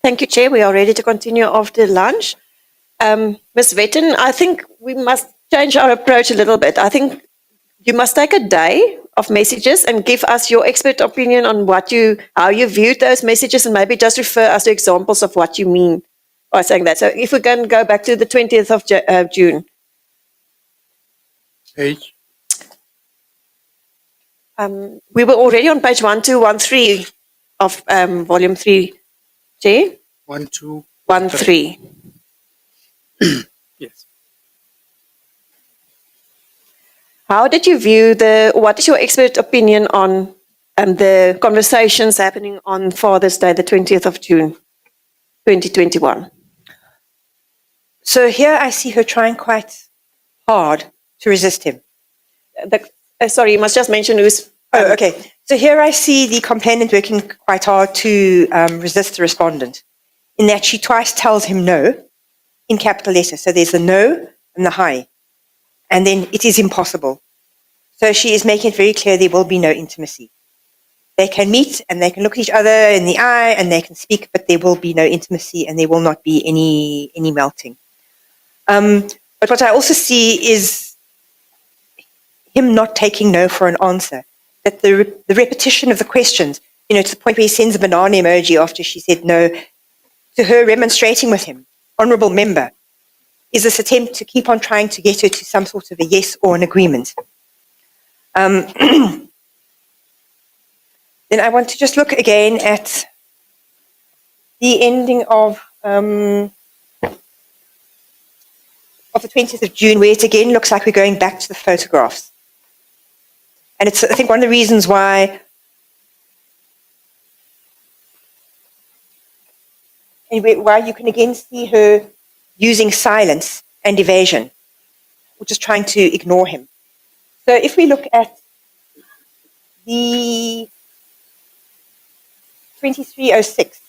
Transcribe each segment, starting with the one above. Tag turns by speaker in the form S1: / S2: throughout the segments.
S1: Thank you, Chair. We are ready to continue after lunch. Ms. Vetten, I think we must change our approach a little bit. I think you must take a day of messages and give us your expert opinion on how you viewed those messages, and maybe just refer us to examples of what you mean by saying that. So if we can go back to the 20th of June.
S2: Page?
S1: We were already on page 1213 of volume 3, Chair.
S2: 1213. Yes.
S1: How did you view what is your expert opinion on the conversations happening on Father's Day, the 20th of June, 2021?
S3: So here I see her trying quite hard to resist him.
S1: Sorry, you must just mention who's...
S3: Oh, okay. So here I see the complainant working quite hard to resist the respondent, in that she twice tells him no in capital letters. So there's the no and the hi. And then it is impossible. So she is making it very clear there will be no intimacy. They can meet and they can look at each other in the eye and they can speak, but there will be no intimacy and there will not be any melting. But what I also see is him not taking no for an answer. That the repetition of the questions, to the point where he sends a banana emoji after she said no, to her remonstrating with him, honourable member, is this attempt to keep on trying to get her to some sort of a yes or an agreement. Then I want to just look again at the ending of the 20th of June, where it again looks like we're going back to the photographs. And it's, I think, one of the reasons why you can again see her using silence and evasion, which is trying to ignore him. So if we look at the 2306,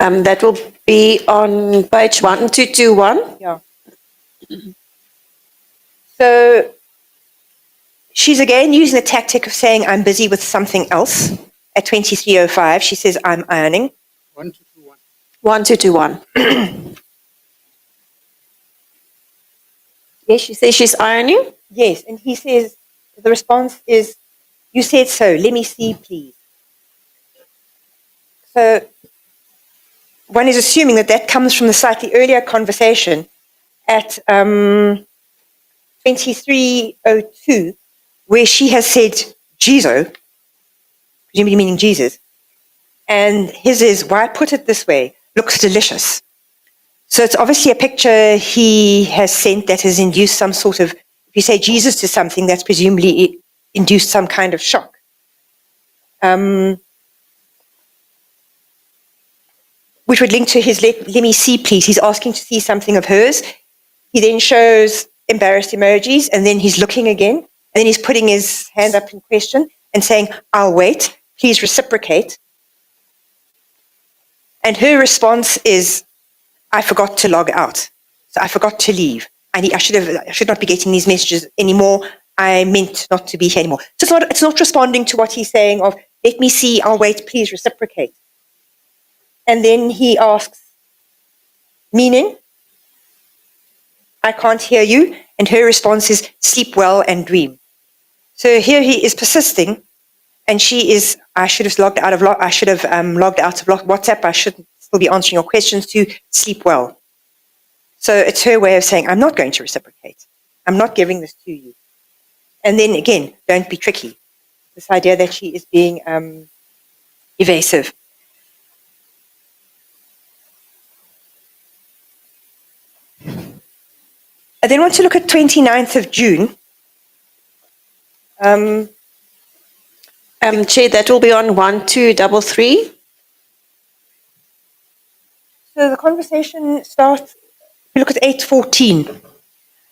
S1: that will be on page 1221.
S3: Yeah. So she's again using the tactic of saying, I'm busy with something else. At 2305, she says, I'm ironing.
S2: 1221.
S1: 1221. Yes, she says she's ironing.
S3: Yes, and he says, the response is, you said so, let me see, please. So one is assuming that that comes from the slightly earlier conversation at 2302, where she has said, Jesu, presumably meaning Jesus, and his is, why put it this way, looks delicious. So it's obviously a picture he has sent that has induced some sort of, if you say Jesus to something, that's presumably induced some kind of shock. Which would link to his let me see, please. He's asking to see something of hers. He then shows embarrassed emojis, and then he's looking again, and then he's putting his hand up in question and saying, I'll wait, please reciprocate. And her response is, I forgot to log out. So I forgot to leave. I should not be getting these messages anymore. I meant not to be here anymore. So it's not responding to what he's saying of, let me see, I'll wait, please reciprocate. And then he asks, meaning, I can't hear you. And her response is, sleep well and dream. So here he is persisting, and she is, I should have logged out of WhatsApp. I should still be answering your questions to sleep well. So it's her way of saying, I'm not going to reciprocate. I'm not giving this to you. And then again, don't be tricky. This idea that she is being evasive. I then want to look at 29th of June.
S1: Chair, that will be on 1233.
S3: So the conversation starts, we look at 8:14.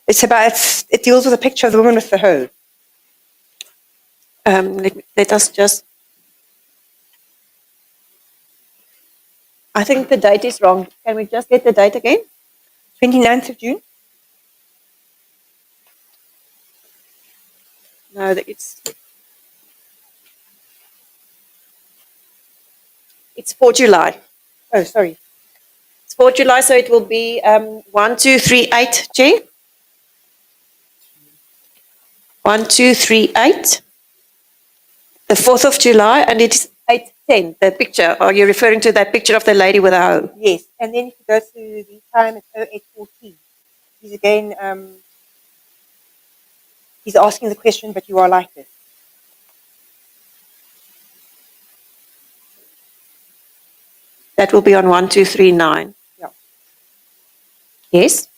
S3: It deals with a picture of the woman with the hoe.
S1: Let us just... I think the date is wrong. Can we just get the date again?
S3: 29th of June?
S1: No, it's for July.
S3: Oh, sorry.
S1: It's for July, so it will be 1238, Chair. 1238. The 4th of July, and it is 8:10. The picture. Are you referring to that picture of the lady with a hoe?
S3: Yes. And then if you go to the time, it's 0814. He's again, he's asking the question, but you are like this.
S1: That will be on 1239.
S3: Yeah.
S1: Yes.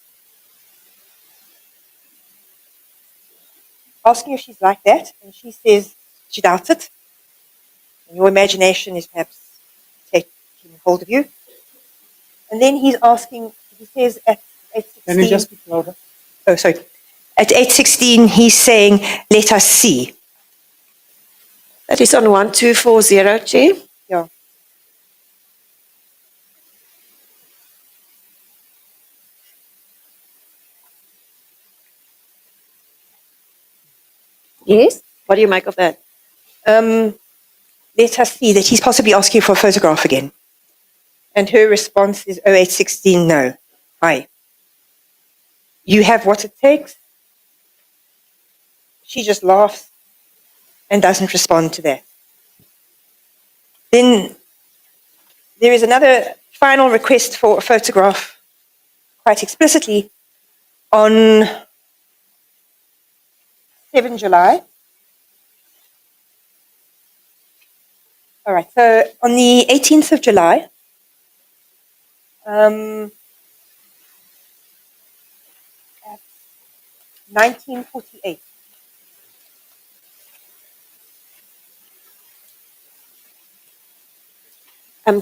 S3: Asking if she's like that, and she says she doubts it. And your imagination is perhaps taking hold of you. And then he's asking, he says at 8:16.
S2: Can you just speak louder?
S3: Oh, sorry. At 8:16, he's saying, let us see.
S1: That is on 1240, Chair.
S3: Yeah.
S1: Yes. What do you make of that?
S3: Let us see that he's possibly asking for a photograph again. And her response is 0816, no. Hi. You have what it takes. She just laughs and doesn't respond to that. Then there is another final request for a photograph, quite explicitly, on 7 July. All right, so on the 18th of July, at 1948.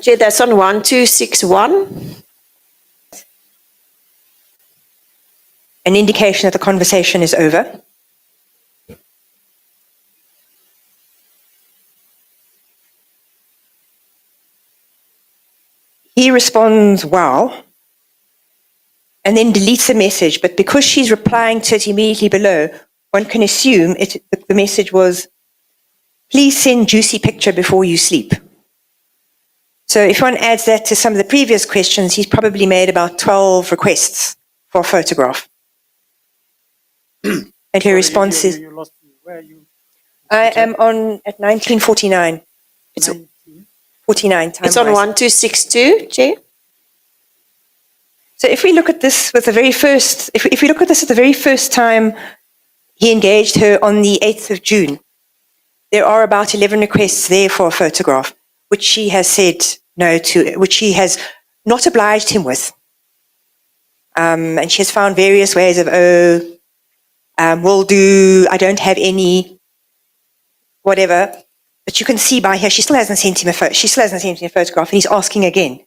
S1: Chair, that's on 1261.
S3: An indication that the conversation is over. He responds, wow, and then deletes the message. But because she's replying to it immediately below, one can assume the message was, please send juicy picture before you sleep. So if one adds that to some of the previous questions, he's probably made about 12 requests for a photograph. And her response is,
S2: You lost me. Where are you?
S3: I am on at 1949.
S1: It's,
S3: 49 time.
S1: it's on 1262, Chair.
S3: So if we look at this with the very first, if we look at this at the very first time he engaged her on the 8th of June, there are about 11 requests there for a photograph, which she has said no to, which she has not obliged him with. And she has found various ways of, will do, I don't have any, whatever. But you can see by here, she still hasn't sent him a photograph, and he's asking again.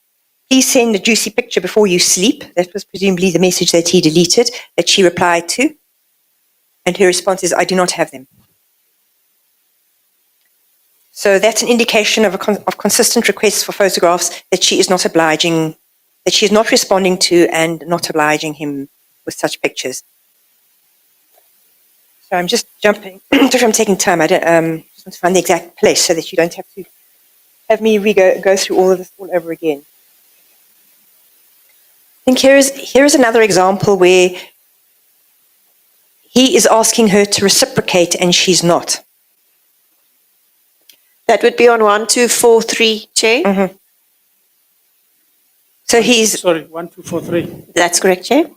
S3: Please send a juicy picture before you sleep. That was presumably the message that he deleted, that she replied to. And her response is, I do not have them. So that's an indication of consistent requests for photographs that she is not obliging, that she is not responding to and not obliging him with such pictures. So I'm just jumping, if I'm taking time, I don't, just want to find the exact place so that you don't have to have me go through all of this all over again. I think here is another example where he is asking her to reciprocate and she's not.
S1: That would be on 1243, Chair.
S3: Mm-hmm. So he's...
S2: Sorry, 1243.
S1: That's correct, Chair.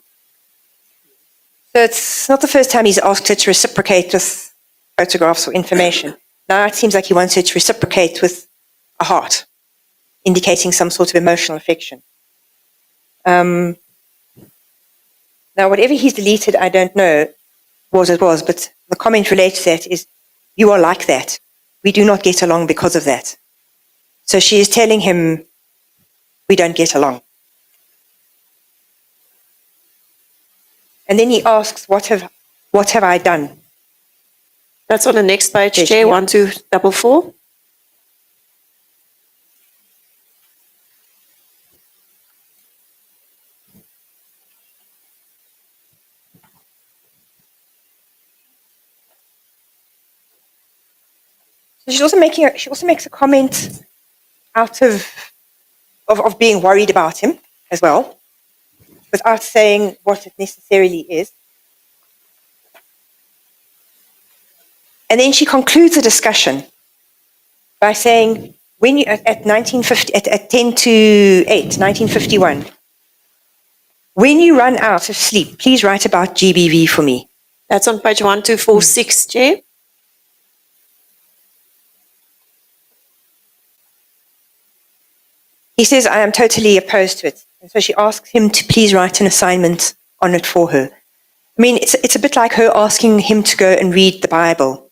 S3: So it's not the first time he's asked her to reciprocate with photographs or information. Now it seems like he wants her to reciprocate with a heart, indicating some sort of emotional affection. Now, whatever he's deleted, I don't know what it was, but the comment related to that is, you are like that. We do not get along because of that. So she is telling him, we don't get along. And then he asks, what have I done?
S1: That's on the next page,
S3: Yes,
S1: Chair,
S3: yeah.
S1: 1244.
S3: So she also makes a comment out of being worried about him as well, without saying what it necessarily is. And then she concludes the discussion by saying, when you at 1950 at 10 to 8, 1951, when you run out of sleep, please write about GBV for me.
S1: That's on page 1246, Chair.
S3: He says, I am totally opposed to it. And so she asks him to please write an assignment on it for her. I mean, it's a bit like her asking him to go and read the Bible.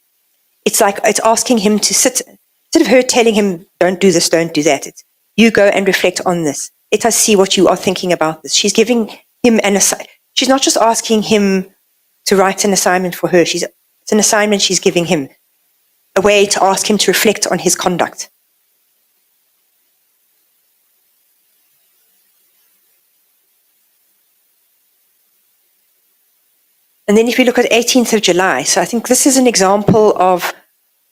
S3: It's like, it's asking him to sit, instead of her telling him, don't do this, don't do that. It's, you go and reflect on this. Let us see what you are thinking about this. She's giving him an assignment. She's not just asking him to write an assignment for her. It's an assignment she's giving him, a way to ask him to reflect on his conduct. And then if we look at 18th of July, so I think this is an example of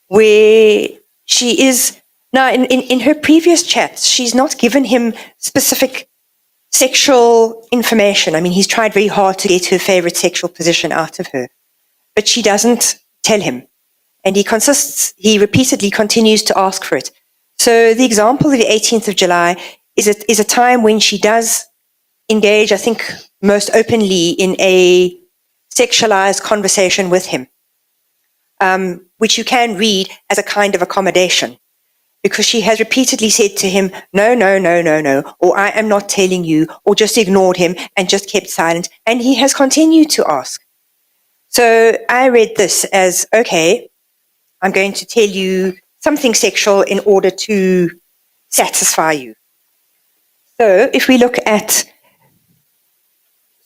S3: where she is, now in her previous chats, she's not given him specific sexual information. I mean, he's tried very hard to get her favorite sexual position out of her, but she doesn't tell him. And he repeatedly continues to ask for it. So the example of the 18th of July is a time when she does engage, I think, most openly in a sexualized conversation with him, which you can read as a kind of accommodation, because she has repeatedly said to him, no, no, no, no, no, or I am not telling you, or just ignored him and just kept silent. And he has continued to ask. So I read this as, okay, I'm going to tell you something sexual in order to satisfy you. So if we look at,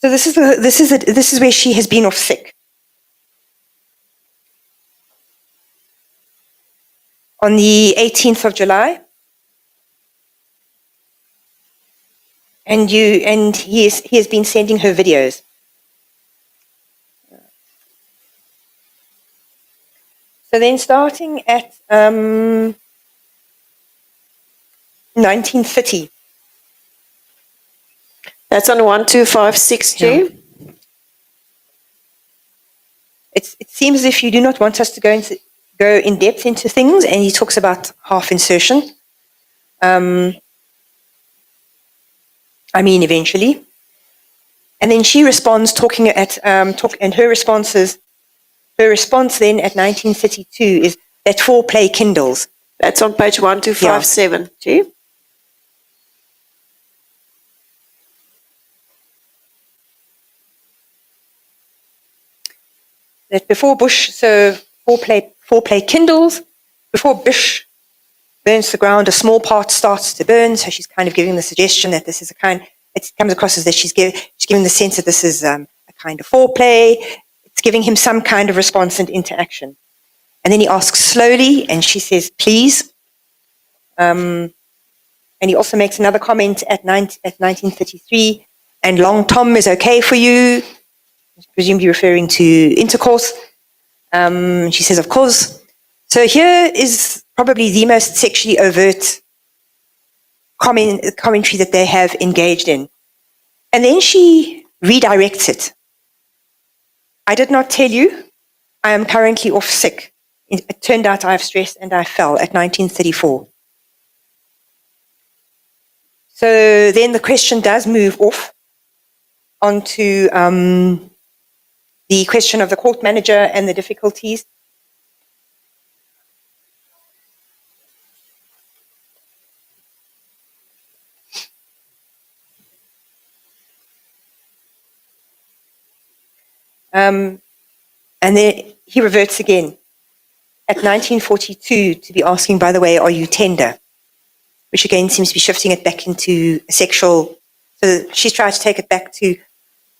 S3: so this is where she has been off sick. On the 18th of July, and he has been sending her videos. So then, starting at 1930.
S1: That's on 1256, Chair.
S3: Yeah. It seems as if you do not want us to go in depth into things, and he talks about half insertion. Eventually. And then she responds and her response then at 1932 is that foreplay kindles.
S1: That's on page 1257, Chair.
S3: That before Bush, so foreplay kindles, before Bush burns the ground, a small part starts to burn. So she's kind of giving the suggestion that this is it comes across as that she's giving the sense that this is a kind of foreplay. It's giving him some kind of response and interaction. And then he asks slowly, and she says, please. And he also makes another comment at 1933, and long Tom is okay for you. Presumably referring to intercourse. She says, of course. So here is probably the most sexually overt commentary that they have engaged in. And then she redirects it. I did not tell you, I am currently off sick. It turned out I have stress and I fell at 1934. So then the question does move off onto the question of the court manager and the difficulties. And then he reverts again at 1942 to be asking, by the way, are you tender? Which again seems to be shifting it back into a sexual. So she's tried to take it back to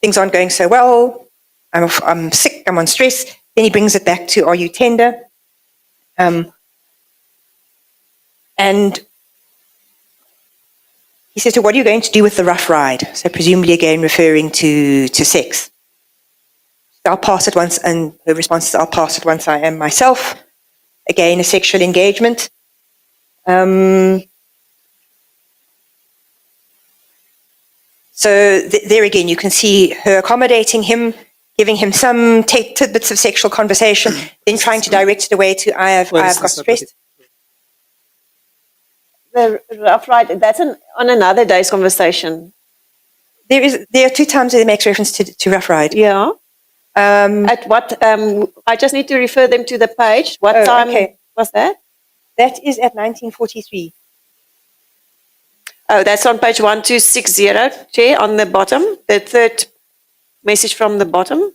S3: things aren't going so well. I'm sick, I'm on stress. Then he brings it back to, are you tender? And he says, so what are you going to do with the rough ride? So presumably again referring to sex. I'll pass it once, and her response is, I'll pass it once I am myself. again, a sexual engagement. So there again, you can see her accommodating him, giving him some tidbits of sexual conversation, then trying to direct it away to, I've got stressed.
S1: The rough ride, that's on another day's conversation.
S3: There are 2 times that it makes reference to rough ride.
S1: Yeah. At what, I just need to refer them to the page. What time was that?
S3: That is at 1943.
S1: Oh, that's on page 1260, Chair, on the bottom, the third message from the bottom.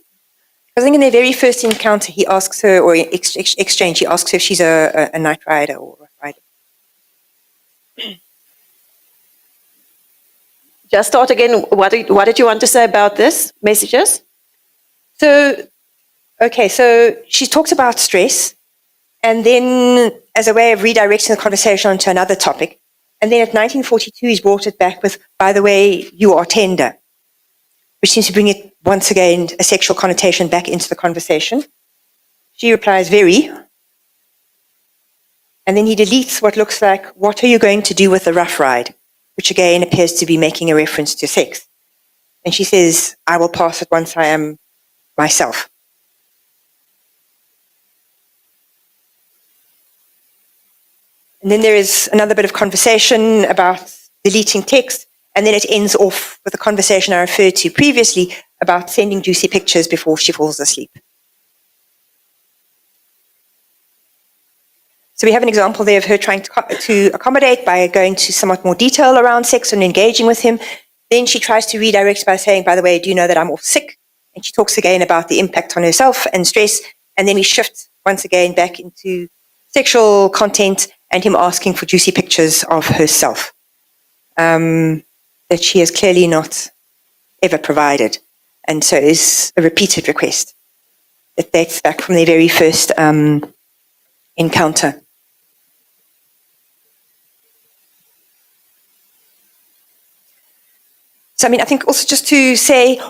S3: I think in their very first encounter, he asks her, or exchange, he asks her if she's a night rider or a rough rider.
S1: Just start again. What did you want to say about this messages?
S3: So she talks about stress, and then as a way of redirecting the conversation onto another topic, and then at 1942, he's brought it back with, by the way, you are tender, which seems to bring it once again, a sexual connotation back into the conversation. She replies, very. And then he deletes what looks like, what are you going to do with the rough ride? Which again appears to be making a reference to sex. And she says, I will pass it once I am myself. And then there is another bit of conversation about deleting text, and then it ends off with a conversation I referred to previously about sending juicy pictures before she falls asleep. So we have an example there of her trying to accommodate by going to somewhat more detail around sex and engaging with him. Then she tries to redirect by saying, by the way, do you know that I'm off sick? And she talks again about the impact on herself and stress. And then we shift once again back into sexual content and him asking for juicy pictures of herself that she has clearly not ever provided. And so is a repeated request that dates back from their very first encounter. So, I think also just to say,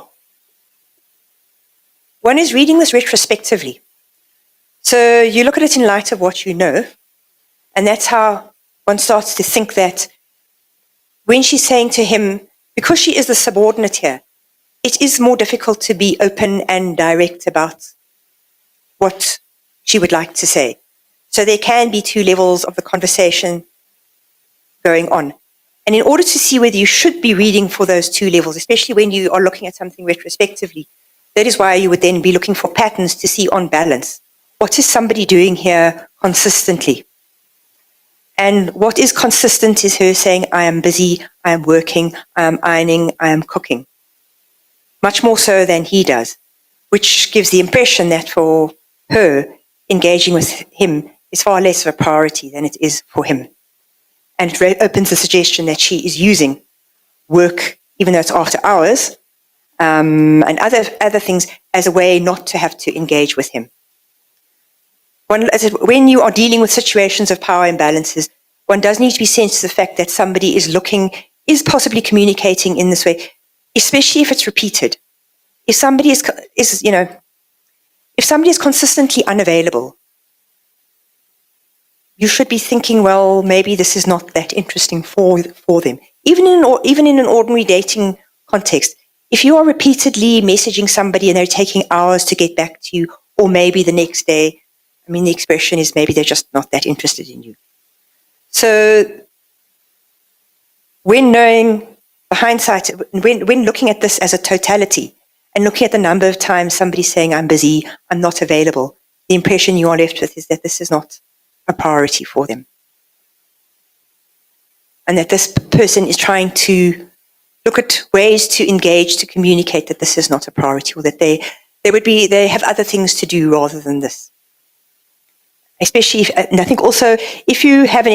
S3: one is reading this retrospectively. So you look at it in light of what you know, and that's how one starts to think that when she's saying to him, because she is the subordinate here, it is more difficult to be open and direct about what she would like to say. So there can be 2 levels of the conversation going on. And in order to see whether you should be reading for those 2 levels, especially when you are looking at something retrospectively, that is why you would then be looking for patterns to see on balance. What is somebody doing here consistently? And what is consistent is her saying, I am busy, I am working, I am ironing, I am cooking. Much more so than he does, which gives the impression that for her, engaging with him is far less of a priority than it is for him. And it opens the suggestion that she is using work, even though it's after hours, and other things as a way not to have to engage with him. When you are dealing with situations of power imbalances, one does need to be sensitive to the fact that somebody is possibly communicating in this way, especially if it's repeated. If somebody is consistently unavailable, you should be thinking, well, maybe this is not that interesting for them. Even in an ordinary dating context, if you are repeatedly messaging somebody and they're taking hours to get back to you, or maybe the next day, the expression is maybe they're just not that interested in you. So when knowing the hindsight, when looking at this as a totality and looking at the number of times somebody's saying, I'm busy, I'm not available, the impression you are left with is that this is not a priority for them. And that this person is trying to look at ways to engage, to communicate that this is not a priority, or that they have other things to do rather than this. Especially, and I think also, if you have an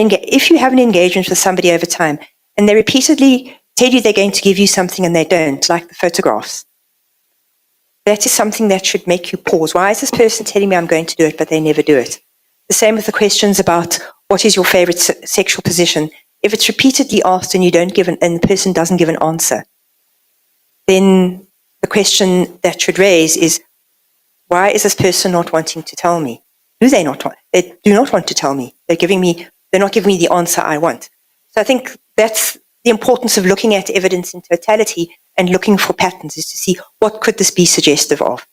S3: engagement with somebody over time, and they repeatedly tell you they're going to give you something and they don't, like the photographs, that is something that should make you pause. Why is this person telling me I'm going to do it, but they never do it? The same with the questions about what is your favorite sexual position. If it's repeatedly asked and and the person doesn't give an answer, then the question that should raise is, why is this person not wanting to tell me? do they not want? They do not want to tell me. They're not giving me the answer I want. So I think that's the importance of looking at evidence in totality and looking for patterns, is to see what could this be suggestive of.